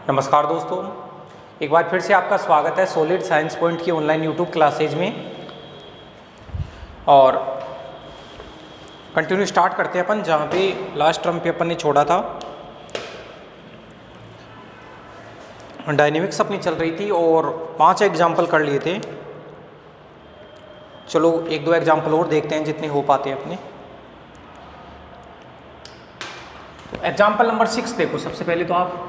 नमस्कार दोस्तों, एक बार फिर से आपका स्वागत है सॉलिड साइंस पॉइंट की ऑनलाइन यूट्यूब क्लासेज में। और कंटिन्यू स्टार्ट करते हैं अपन जहाँ पे लास्ट टर्म पे अपन ने छोड़ा था। डायनेमिक्स अपनी चल रही थी और 5 एग्जाम्पल कर लिए थे। चलो एक दो एग्जाम्पल और देखते हैं जितने हो पाते हैं अपने। तो एग्जाम्पल नंबर 6 देखो। सबसे पहले तो आप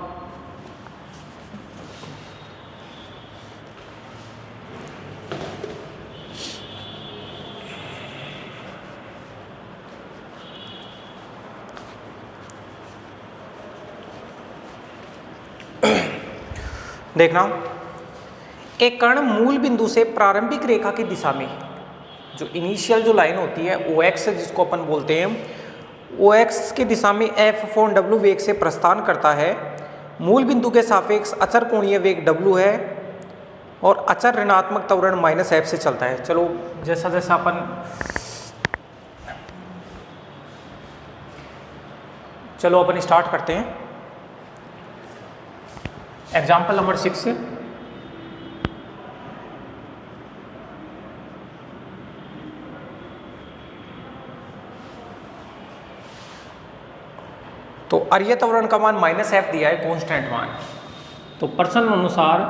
देखना, एक कण मूल बिंदु से प्रारंभिक रेखा की दिशा में, जो इनिशियल जो लाइन होती है OX जिसको अपन बोलते हैं, OX की दिशा में F/W वेग से प्रस्थान करता है। मूल बिंदु के सापेक्ष अचर कोणीय वेग W है और अचर ऋणात्मक त्वरण -F से चलता है। चलो जैसा जैसा अपन स्टार्ट करते हैं। एग्जाम्पल नंबर 6, तो अर्य त्वरण का मान -F दिया है, कांस्टेंट मान। तो प्रश्न अनुसार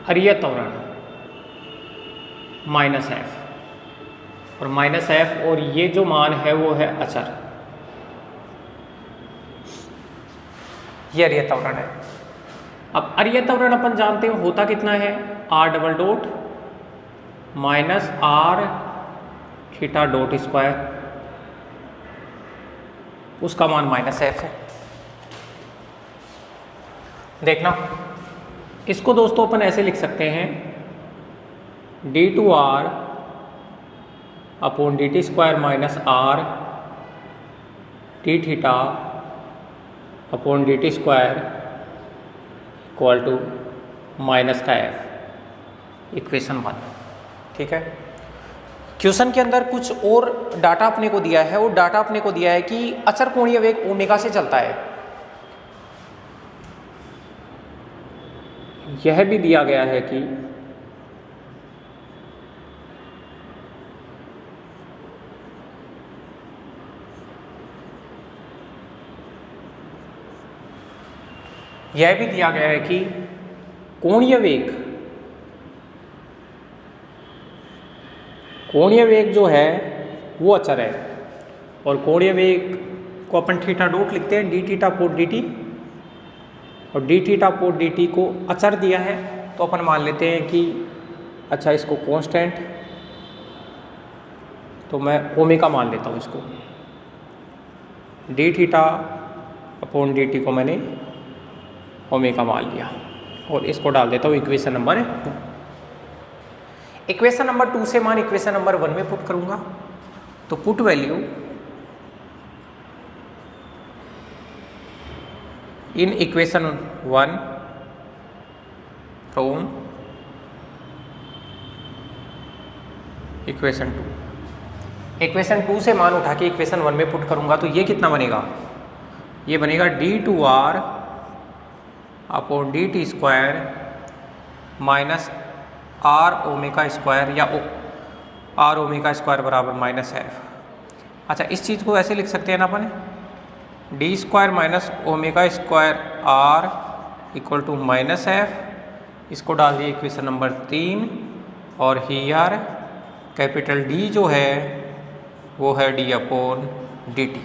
अर्य त्वरण -F और -F और ये जो मान है वो है अचर, ये अर्य त्वरण है। अब अर्य त्वरण अपन जानते हैं होता कितना है, R⋅ minus R theta dot square, उसका मान -F है। देखना, इसको दोस्तों अपन ऐसे लिख सकते हैं, d2R upon dt square minus R d theta upon dt square equal to -F, equation 1। ठीक है। क्वेश्चन के अंदर कुछ और डाटा अपने को दिया है, और डाटा अपने को दिया है कि अचर कोणीय वेग ओमेगा से चलता है। यह भी दिया गया है कि कोणीय वेग जो है वो अचर है, और कोणीय वेग को अपन थीटा डॉट लिखते हैं, d थीटा अपॉन dt, और d थीटा अपॉन dt को अचर दिया है तो अपन मान लेते हैं कि अच्छा इसको कांस्टेंट, तो मैं ओमेगा मान लेता हूँ इसको। d थीटा अपॉन dt को मैंने ओमेगा मान लिया और इसको डाल देता हूँ इक्वेशन नंबर 2। इक्वेशन नंबर 2 से मान इक्वेशन नंबर 1 में पुट करूंगा, तो put value in equation 1 from equation 2। Equation 2 से मान उठा के इक्वेशन 1 में पुट करूंगा, तो ये कितना बनेगा, ये बनेगा d2R upon dt square minus R omega square, या R ओमेगा स्क्वायर बराबर -F। अच्छा, इस चीज़ को ऐसे लिख सकते हैं ना अपन, d square minus omega square R equal to -F। इसको डाल दिए इक्वेशन नंबर 3, और हियर कैपिटल D जो है वो है d अपॉन dt।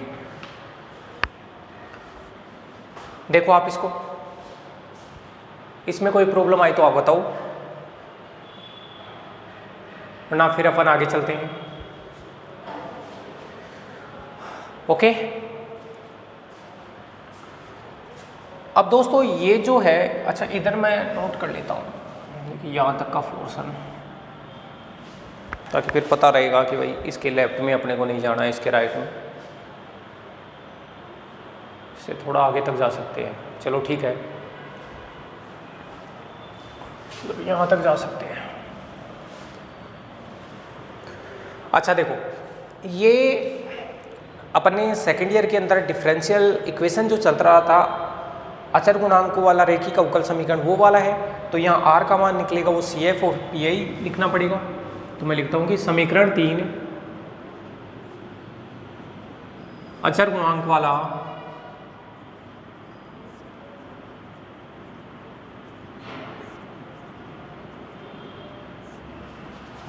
देखो आप इसको, इसमें कोई प्रॉब्लम आई तो आप बताओ, वरना फिर अपन आगे चलते हैं। ओके। अब दोस्तों ये जो है, अच्छा इधर मैं नोट कर लेता हूँ यहाँ तक का पोर्शन, ताकि फिर पता रहेगा कि भाई इसके लेफ्ट में अपने को नहीं जाना है, इसके राइट में, इससे थोड़ा आगे तक जा सकते हैं। चलो ठीक है, यहाँ तक जा सकते हैं। अच्छा देखो, ये अपने सेकेंड ईयर के अंदर डिफरेंशियल इक्वेशन जो चल रहा था अचर गुणांकों वाला रेखी का अवकल समीकरण वो वाला है, तो यहाँ r का मान निकलेगा वो CF और PI लिखना पड़ेगा। तो मैं लिखता हूँ कि समीकरण 3 अचर गुणांक वाला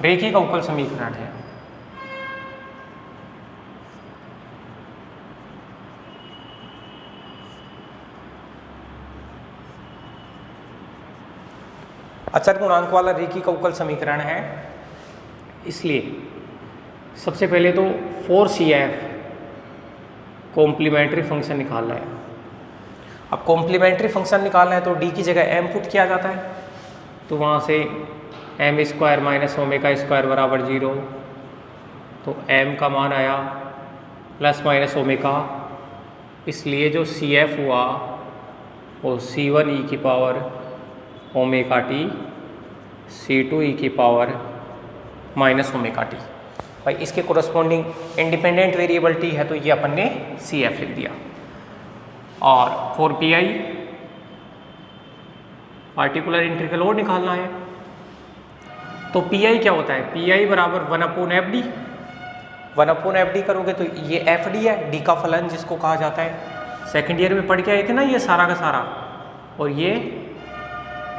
रेखी का अवकल समीकरण है। अचर गुणांक वाला रेखी का अवकल समीकरण है, इसलिए सबसे पहले तो 4CF कॉम्प्लीमेंट्री फंक्शन निकालना है। अब कॉम्प्लीमेंट्री फंक्शन निकालना है तो d की जगह m पुट किया जाता है, तो वहाँ से m square minus omega square बराबर 0, तो m का मान आया प्लस माइनस ओमेगा, इसलिए जो CF हुआ वो C1 e की power omega T C2 e की पावर माइनस ओमेगा टी। भाई इसके कोरस्पॉन्डिंग इंडिपेंडेंट वेरिएबल t है, तो ये अपन ने CF लिख दिया। और 4PI पार्टिकुलर इंटीग्रल और निकालना है, तो PI क्या होता है, PI बराबर 1/FD। 1/FD करोगे तो ये FD है, D का फलन जिसको कहा जाता है, सेकेंड ईयर में पढ़ के आए थे ना ये सारा का सारा, और ये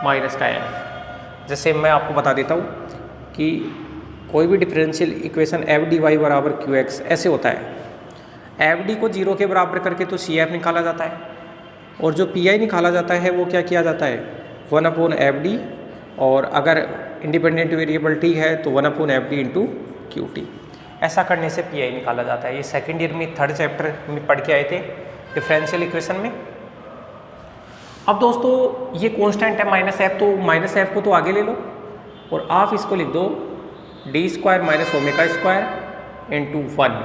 माइनस का F। जैसे मैं आपको बता देता हूँ कि कोई भी डिफरेंशियल इक्वेशन FDy बराबर QX ऐसे होता है। FD को 0 के बराबर करके तो CF निकाला जाता है, और जो PI निकाला जाता है वो क्या किया जाता है 1/FD, और अगर इंडिपेंडेंट वेरिएबल t है तो 1/FD इंटू QT। ऐसा करने से PI निकाला जाता है। ये सेकेंड ईयर में 3rd चैप्टर में पढ़ के आए थे डिफरेंशियल इक्वेशन में। अब दोस्तों ये कांस्टेंट है -f, तो -f को तो आगे ले लो और आप इसको लिख दो d square minus omega square into 1,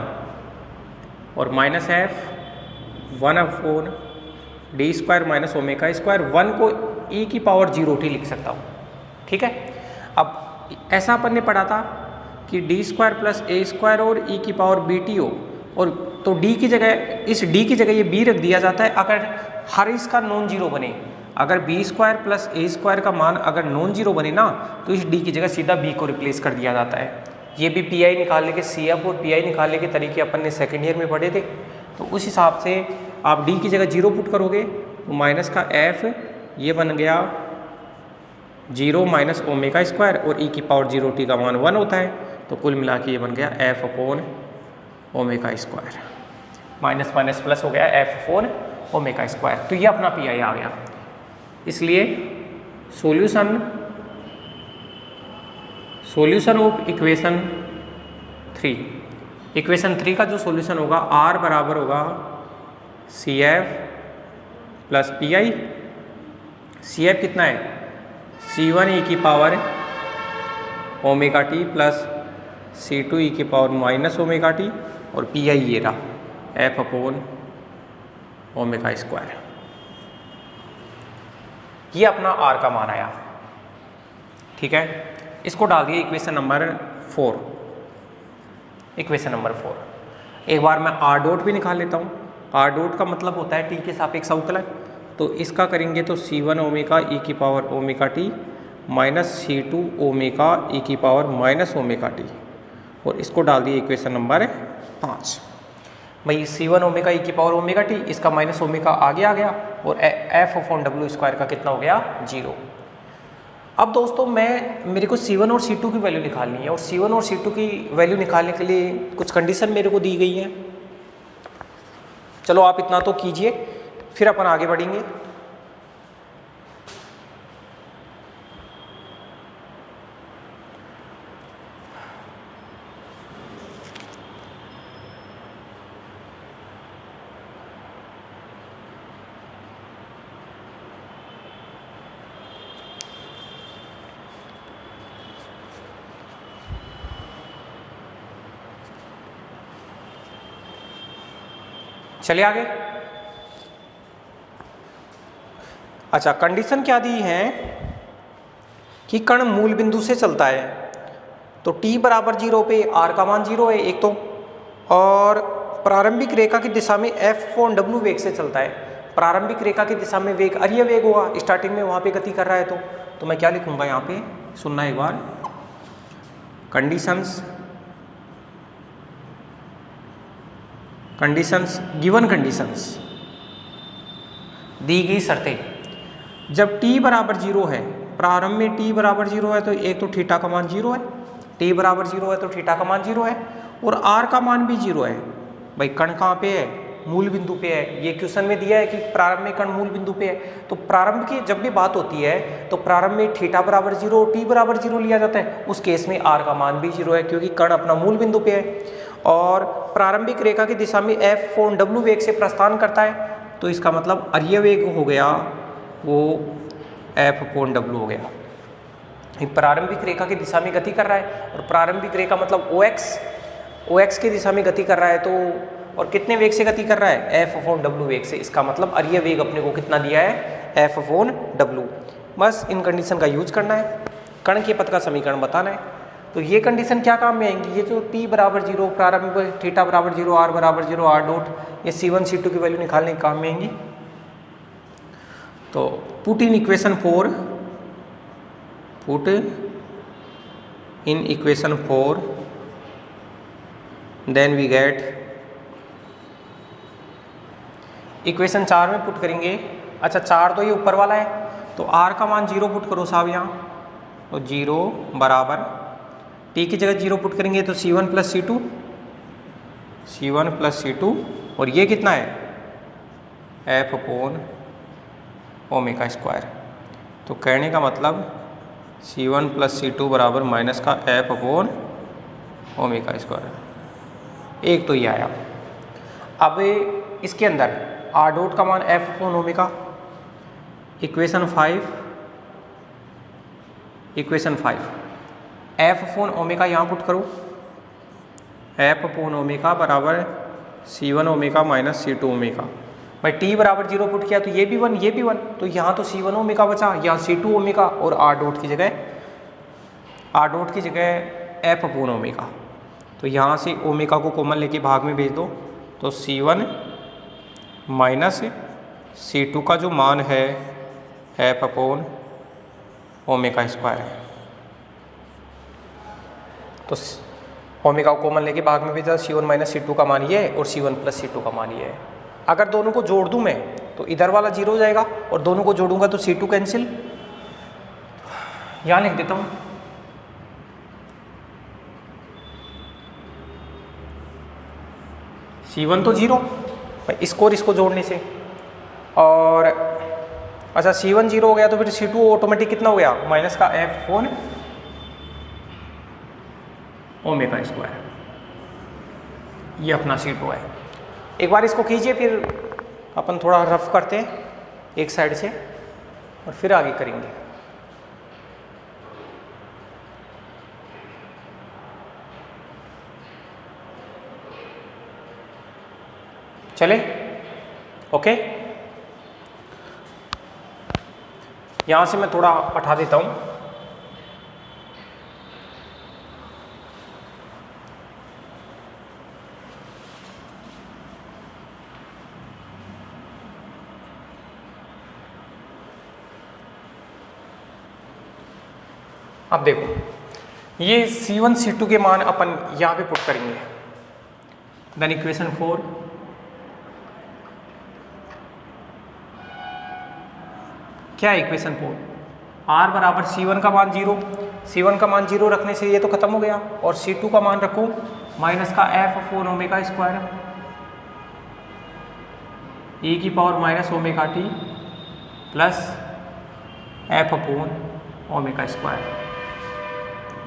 और -f 1/d square minus omega square, 1 को e की पावर 0t लिख सकता हूँ। ठीक है, अब ऐसा अपन ने पढ़ा था कि d square plus a square और e की पावर bt हो, और तो d की जगह, इस d की जगह ये b रख दिया जाता है अगर हर इसका नॉन जीरो बने। अगर b square plus a square का मान अगर नॉन जीरो बने ना, तो इस d की जगह सीधा b को रिप्लेस कर दिया जाता है। ये भी PI निकालने के, CF और PI निकालने के तरीके अपन ने सेकेंड ईयर में पढ़े थे। तो उस हिसाब से आप d की जगह 0 पुट करोगे तो माइनस का f ये बन गया 0 माइनस ओमेगा स्क्वायर, और e की पावर 0t का मान 1 होता है, तो कुल मिला के ये बन गया f upon omega square. Minus minus plus हो गया f अपॉन ओमेगा स्क्वायर। तो ये अपना PI आ गया। इसलिए सॉल्यूशन ऑफ इक्वेशन 3 का जो सॉल्यूशन होगा R बराबर होगा CF प्लस PI। CF कितना है, C1 e की power omega T plus C2 e की पावर माइनस ओमेगा टी, और PI ये रहा f अपॉन ओमेगा स्क्वायर। ये अपना R का मान आया। ठीक है, इसको डाल दिए इक्वेशन नंबर 4। एक बार मैं R डॉट भी निकाल लेता हूँ। R डॉट का मतलब होता है t के सापेक्ष अवकलन, तो इसका करेंगे तो C1 ओमेगा e की power omega T minus C2 omega e की पावर माइनस ओमेगा टी, और इसको डाल दिए इक्वेशन नंबर 5। भाई C1 ओमेगा e की पावर ओमेगा टी, इसका माइनस ओमेगा आगे आ गया, और f अपॉन w स्क्वायर का कितना हो गया 0। अब दोस्तों मेरे को C1 और C2 की वैल्यू निकालनी है, और C1 और C2 की वैल्यू निकालने के लिए कुछ कंडीशन मेरे को दी गई है। चलो आप इतना तो कीजिए, फिर अपन आगे बढ़ेंगे। चलिए आगे। अच्छा, कंडीशन क्या दी है कि कण मूल बिंदु से चलता है, तो t बराबर 0 पे r का मान 0 है एक तो, और प्रारंभिक रेखा की दिशा में F/w वेग से चलता है। प्रारंभिक रेखा की दिशा में वेग अरिय वेग होगा, स्टार्टिंग में वहाँ पे गति कर रहा है। तो मैं क्या लिखूंगा यहाँ पे, सुनना एक बार, कंडीशंस गिवन कंडीशंस, दी गई शर्तें। जब t बराबर 0 है, प्रारंभ में t बराबर 0 है, तो एक तो थीटा का मान 0 है, t बराबर 0 है तो थीटा का मान 0 है, और r का मान भी 0 है। भाई कण कहाँ पे है, मूल बिंदु पे है। ये क्वेश्चन में दिया है कि प्रारंभ में कण मूल बिंदु पे है, तो प्रारंभ की जब भी बात होती है तो प्रारंभ में थीटा बराबर 0 और t बराबर 0 लिया जाता है। उस केस में r का मान भी 0 है, क्योंकि कण अपना मूल बिंदु पे है। और प्रारंभिक रेखा की दिशा में F/w वेग से प्रस्थान करता है, तो इसका मतलब अरिय वेग हो गया वो F/w हो गया। प्रारंभिक रेखा की दिशा में गति कर रहा है, और प्रारंभिक रेखा मतलब OX की दिशा में गति कर रहा है, तो और कितने वेग से गति कर रहा है, F/w वेग से। इसका मतलब अरिय वेग अपने को कितना दिया है, F/w। बस इन कंडीशन का यूज करना है, कण के पथ का समीकरण बताना है। तो ये कंडीशन क्या काम में आएंगी, ये जो t बराबर 0, प्रारंभ थीटा बराबर 0, r बराबर 0, r डॉट, ये C1 C2 की वैल्यू निकालने के काम में आएंगी। तो put in equation 4, then we get, equation 4 में पुट करेंगे। अच्छा 4 तो ये ऊपर वाला है, तो r का मान 0 पुट करो साहब यहाँ, तो 0 बराबर t की जगह 0 पुट करेंगे तो C1 प्लस C2, और ये कितना है, F/ω²। तो कहने का मतलब C1 प्लस C2 बराबर माइनस का F/ω²। एक तो ये आया। अब इसके अंदर r डॉट का मान F/ω, इक्वेशन 5 F/ω यहाँ पुट करो, F/ω बराबर C1ω माइनस C2ω। भाई t बराबर 0 पुट किया तो ये भी 1, ये भी 1, तो यहाँ तो C1ω बचा, यहाँ C2ω, और r डॉट की जगह F/ω। तो यहाँ से ओमेगा को कॉमन लेके भाग में भेज दो, तो C1 माइनस C2 का जो मान है F/ω²। तो ओमेगा को कॉमन लेके भाग में भेजा, C1 माइनस C2 का मान ये है, और C1 प्लस C2 का मान ये है। अगर दोनों को जोड़ दूं मैं तो इधर वाला 0 हो जाएगा, और दोनों को जोड़ूंगा तो C2 कैंसिल। यहाँ लिख देता हूँ, C1 तो 0 इसको और इसको जोड़ने से, और अच्छा C1 0 हो गया तो फिर C2 ऑटोमेटिक कितना हो गया, माइनस का F/ω²। ये अपना C2 है। एक बार इसको कीजिए, फिर अपन थोड़ा रफ करते हैं एक साइड से और फिर आगे करेंगे। चले, ओके। यहां से मैं थोड़ा हटा देता हूं। अब देखो, ये C1 C2 के मान अपन यहां पे पुट करेंगे। देन इक्वेशन 4, क्या है इक्वेशन 4, r बराबर C1 का मान 0, C1 का मान 0 रखने से ये तो खत्म हो गया, और C2 का मान रखो माइनस का F/ω² e की power minus ω t plus F/ω²।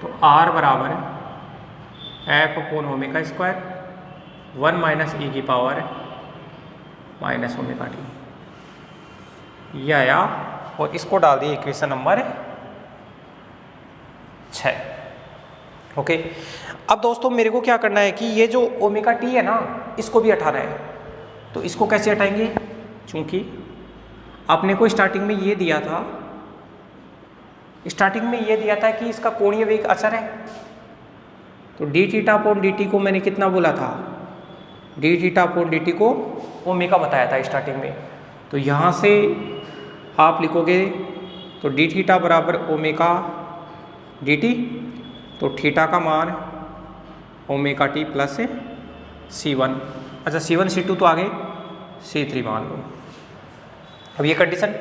तो r बराबर F/ω², 1 माइनस e की पावर माइनस ω t, यह आया। और इसको डाल दिए इक्वेशन नंबर 6। ओके, अब दोस्तों मेरे को क्या करना है कि ये जो ओमेगा टी है ना, इसको भी हटाना है। तो इसको कैसे हटाएंगे, चूंकि आपने को स्टार्टिंग में ये दिया था कि इसका कोणीय वेग अचर है, तो D theta upon D T को मैंने कितना बोला था, D theta upon D T को ओमेगा बताया था स्टार्टिंग में। तो यहाँ से आप लिखोगे तो डी थीटा बराबर ओमेगा डी टी, तो थीटा का मान ओमेगा टी प्लस C1, अच्छा C1 C2 तो आगे C3 मान लो। अब ये कंडीशन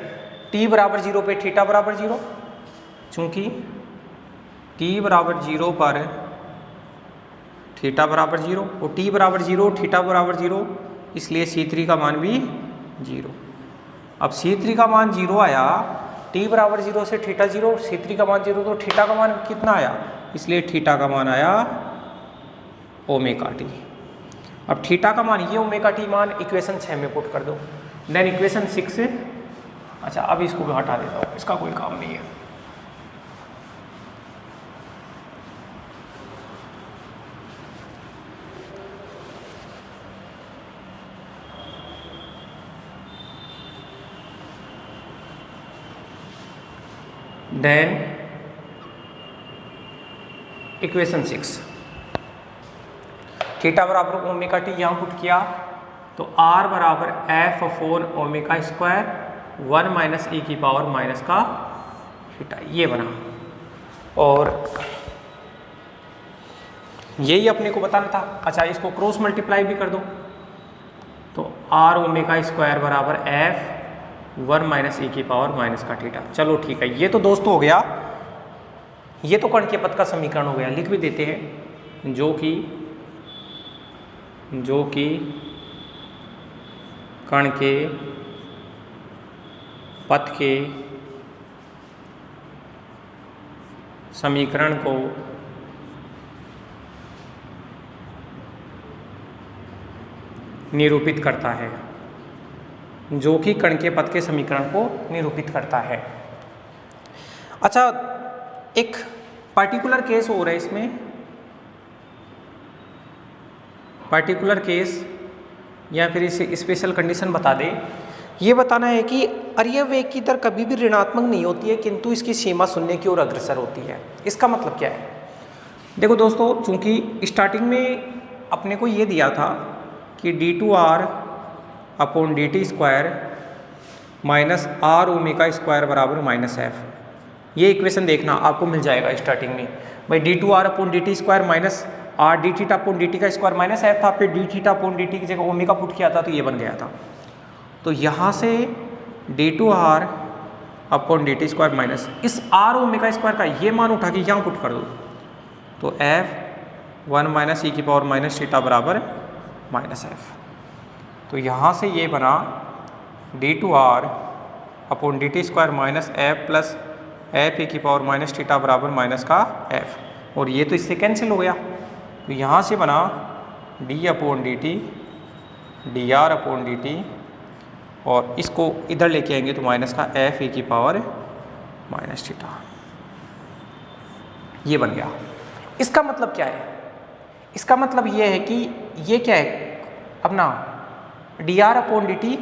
t बराबर 0 पे थीटा बराबर 0, चूंकि t बराबर 0 पर थीटा बराबर 0 और t बराबर 0 थीटा बराबर 0, इसलिए C3 का मान भी 0। अब C3 का मान 0 आया, t बराबर 0 से थीटा 0, C3 का मान 0, तो थीटा का मान कितना आया, इसलिए थीटा का मान आया ओमेगा टी। अब थीटा का मान ये ओमेगा टी मान इक्वेशन 6 में पुट कर दो। देन इक्वेशन 6, अच्छा अब इसको भी हटा देता हूँ, इसका कोई काम नहीं है। देन इक्वेशन 6, थीटा बराबर ओमेगा टी यहाँ पुट किया, तो r बराबर F upon omega square 1 minus e की पावर माइनस का थीटा, ये बना। और यही अपने को बताना था। अच्छा इसको क्रॉस मल्टीप्लाई भी कर दो, तो r ओमेगा स्क्वायर बराबर एफ 1 माइनस e की पावर माइनस का थीटा। चलो ठीक है, ये तो दोस्तों हो गया, ये तो कण के पद का समीकरण हो गया। लिख भी देते हैं, जो कि कण के पथ के समीकरण को निरूपित करता है, जो कि कण के पथ के समीकरण को निरूपित करता है। अच्छा एक पार्टिकुलर केस हो रहा है, इसमें पार्टिकुलर केस या फिर इसे स्पेशल कंडीशन बता दे। ये बताना है कि अरिय वेग की दर कभी भी ऋणात्मक नहीं होती है, किंतु इसकी सीमा शून्य की ओर अग्रसर होती है। इसका मतलब क्या है, देखो दोस्तों, चूंकि स्टार्टिंग में अपने को ये दिया था कि d2r upon D T square minus r omega square बराबर माइनस एफ। ये इक्वेशन देखना आपको मिल जाएगा स्टार्टिंग में, भाई d2r upon D T square minus r D theta upon D T का स्क्वायर माइनस एफ था, फिर D theta upon D T की जगह ओमेगा पुट किया था, तो ये बन गया था। तो यहाँ से d2r upon D T square minus इस r ओमेगा स्क्वायर का ये मान उठा के यहाँ पुट कर दो, तो f 1 माइनस ई की पावर माइनस थीटा बराबर माइनस एफ। तो यहाँ से ये बना d2r upon D T square minus F plus F E की पावर माइनस थीटा बराबर माइनस का एफ, और ये तो इससे कैंसिल हो गया। तो यहाँ से बना d upon D T D R upon D T, और इसको इधर लेके आएंगे तो माइनस का एफ ई की पावर माइनस थीटा, ये बन गया। इसका मतलब क्या है, इसका मतलब ये है कि ये क्या है अपना D R upon D T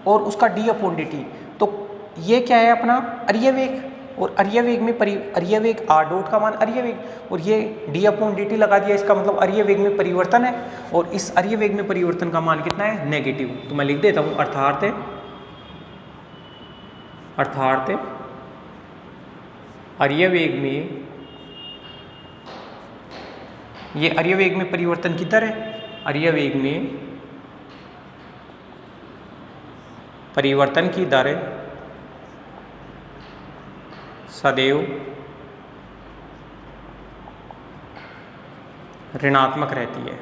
और उसका डी अपॉन डी टी, तो ये क्या है अपना अरिय वेग, और अरिय वेग में अरिय वेग आर डॉट का मान अरिय वेग, और ये डी अपॉन डी टी लगा दिया, इसका मतलब अरिय वेग में परिवर्तन है, और इस अरिय वेग में परिवर्तन का मान कितना है, नेगेटिव। तो मैं लिख देता हूँ अर्थात अरिय वेग में, ये अरिय वेग में परिवर्तन की दर है, अरिय वेग में परिवर्तन की दर सदैव ऋणात्मक रहती है।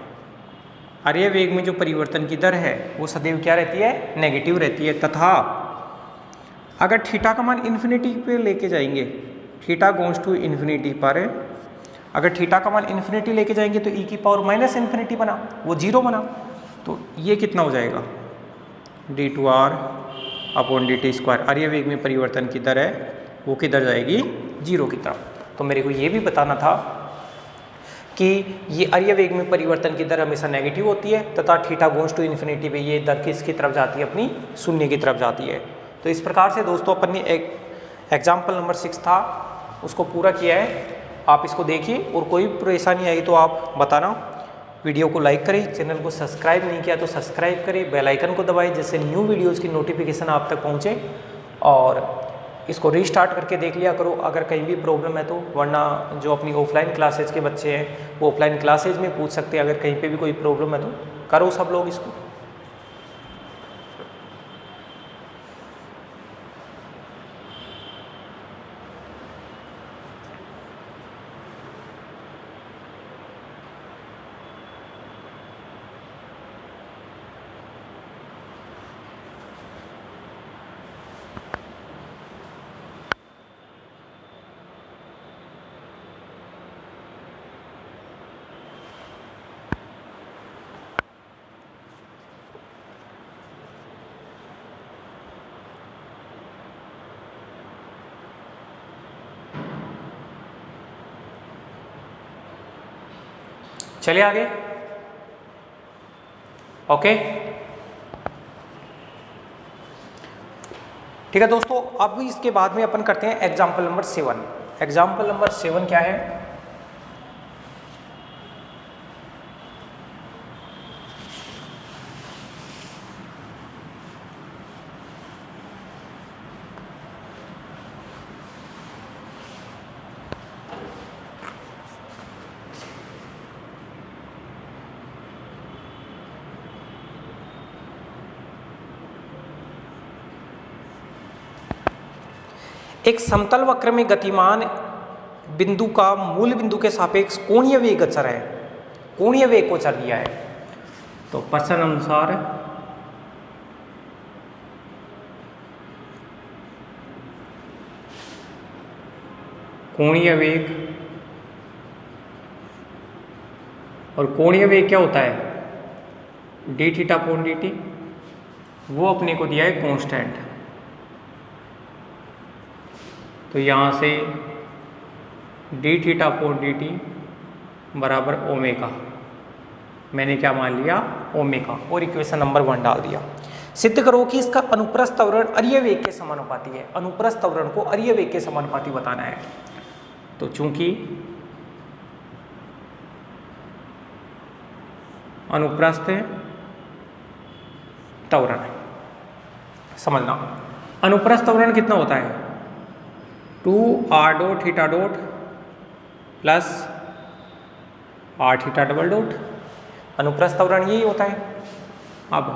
अरिय वेग में जो परिवर्तन की दर है वो सदैव क्या रहती है, नेगेटिव रहती है। तथा अगर थीटा का मान इन्फिनिटी पे लेके जाएंगे, थीटा गोज टू इन्फिनिटी पर, अगर थीटा का मान इन्फिनिटी लेके जाएंगे तो ई की पावर माइनस इन्फिनिटी बना, वो जीरो बना, तो ये कितना हो जाएगा d2r upon D T square. अरिय वेग में परिवर्तन की दर है वो किधर जाएगी, जीरो की तरफ। तो मेरे को ये भी बताना था कि ये अरिय वेग में परिवर्तन की दर हमेशा नेगेटिव होती है, तथा थीटा गोज टू इन्फिनिटी पे ये दर किसकी तरफ जाती है, अपनी शून्य की तरफ जाती है। तो इस प्रकार से दोस्तों अपन ने एक एग्जाम्पल नंबर 6 था उसको पूरा किया है। आप इसको देखिए और कोई परेशानी आई तो आप बताना। वीडियो को लाइक करें, चैनल को सब्सक्राइब नहीं किया तो सब्सक्राइब करें, बेल आइकन को दबाएं जिससे न्यू वीडियोज़ की नोटिफिकेशन आप तक पहुँचे। और इसको रीस्टार्ट करके देख लिया करो अगर कहीं भी प्रॉब्लम है तो, वरना जो अपनी ऑफलाइन क्लासेज के बच्चे हैं वो ऑफलाइन क्लासेज में पूछ सकते हैं। अगर कहीं पे भी कोई प्रॉब्लम है तो करो सब लोग इसको। चलिए आगे। ओके ठीक है दोस्तों, अब इसके बाद में अपन करते हैं एग्जाम्पल नंबर 7। एग्जाम्पल नंबर 7 क्या है? एक समतल वक्र में गतिमान बिंदु का मूल बिंदु के सापेक्ष कोणीय वेग अचर है, कोणीय वेग को चर दिया है। तो प्रश्न अनुसार कोणीय वेग, और कोणीय वेग क्या होता है? D theta upon D T, वो अपने को दिया है कांस्टेंट। तो यहाँ से D theta upon D T बराबर ओमेगा, मैंने क्या मान लिया? ओमेगा, और इक्वेशन नंबर 1 डाल दिया। सिद्ध करो कि इसका अनुप्रस्थ त्वरण अरीय वेग के समानुपाती है। अनुप्रस्थ त्वरण को अरीय वेग के समानुपाती बताना है। तो चूंकि अनुप्रस्थ त्वरण, समझना अनुप्रस्थ त्वरण कितना होता है? 2r dot theta dot plus r theta double dot, अनुप्रस्थ त्वरण यही होता है। अब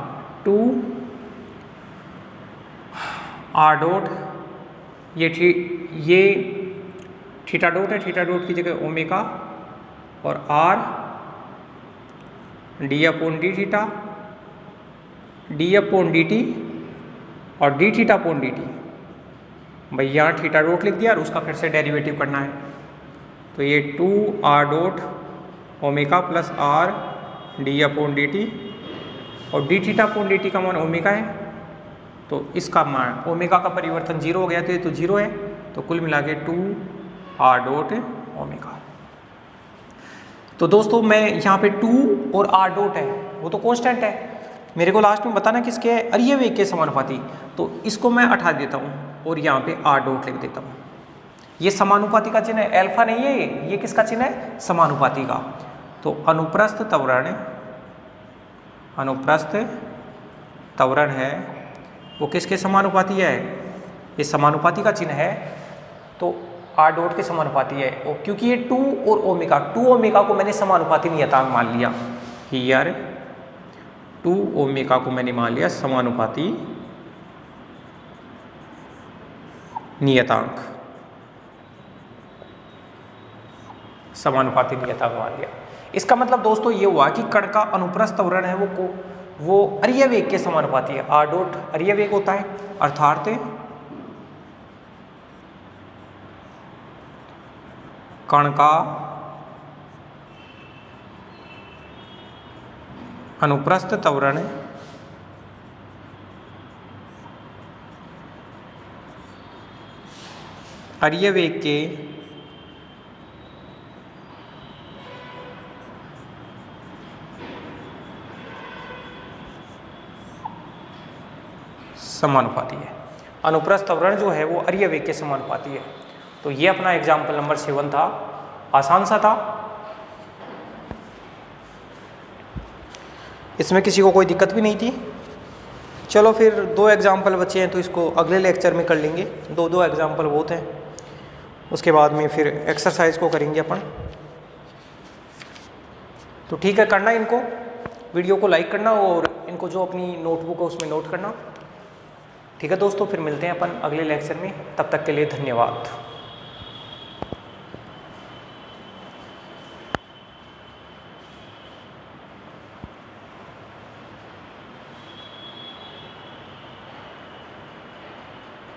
2r डॉट, ये थीटा डॉट है, थीटा डॉट की जगह ओमेगा, और r D upon D theta, D upon D T, और D theta upon D T. भाई यहाँ थीटा डॉट लिख दिया और उसका फिर से डेरिवेटिव करना है। तो ये 2r dot omega plus r D upon D T, और D theta upon D T का मान ओमेगा है, तो इसका मान ओमेगा का परिवर्तन 0 हो गया, तो ये तो 0 है, तो कुल मिला के 2r डॉट ओमेगा। तो दोस्तों मैं यहाँ पे 2 और r डॉट है वो तो कांस्टेंट है, मेरे को लास्ट में बताना किसके है? अरीय वेग के समानुपाती। तो इसको मैं हटा देता हूँ और यहाँ पे r डॉट लिख देता हूँ। ये समानुपाती का चिन्ह है, अल्फा नहीं है, ये किसका चिन्ह है? समानुपाती का। तो अनुप्रस्थ त्वरण, अनुप्रस्थ त्वरण है वो किसके समानुपाती है? ये समानुपाती का चिन्ह है, तो r डॉट के समानुपाती है। और क्योंकि ये 2 और ओमेगा, 2 ओमेगा को मैंने समानुपाती नियतांक मान लिया, हियर 2 ओमेगा को मैंने मान लिया समानुपाती नियतांक, समानुपाती नियतांक मान लिया। इसका मतलब दोस्तों ये हुआ कि कण का अनुप्रस्थ त्वरण है वो अरीय वेग के समानुपाती है। r डॉट अरीय वेग होता है, अर्थात कण का अनुप्रस्थ त्वरण अरीय वेग के समानुपाती है। अनुप्रस्थ त्वरण जो है वो अरीय वेग के समानुपाती है। तो ये अपना एग्जाम्पल नंबर 7 था। आसान सा था, इसमें किसी को कोई दिक्कत भी नहीं थी। चलो फिर 2 एग्जाम्पल बचे हैं तो इसको अगले लेक्चर में कर लेंगे, 2 एग्जाम्पल बहुत हैं, उसके बाद में फिर एक्सरसाइज को करेंगे अपन। तो ठीक है, करना इनको, वीडियो को लाइक करना और इनको जो अपनी नोटबुक है उसमें नोट करना। ठीक है दोस्तों, फिर मिलते हैं अपन अगले लेक्चर में, तब तक के लिए धन्यवाद।